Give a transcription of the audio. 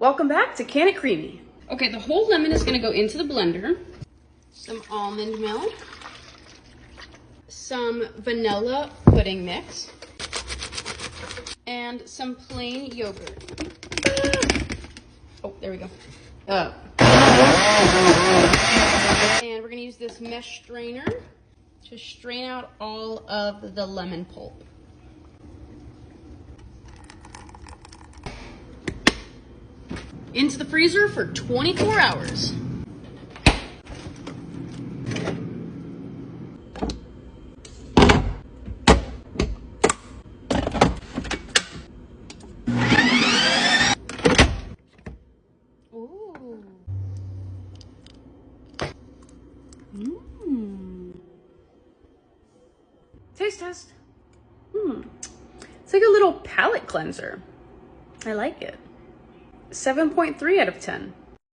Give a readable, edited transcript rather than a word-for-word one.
Welcome back to Can It Creamy. Okay, the whole lemon is gonna go into the blender. Some almond milk, some vanilla pudding mix, and some plain yogurt. Oh, there we go. And we're gonna use this mesh strainer to strain out all of the lemon pulp. Into the freezer for 24 hours. Ooh. Taste test. It's like a little palate cleanser. I like it. 7.3 out of 10.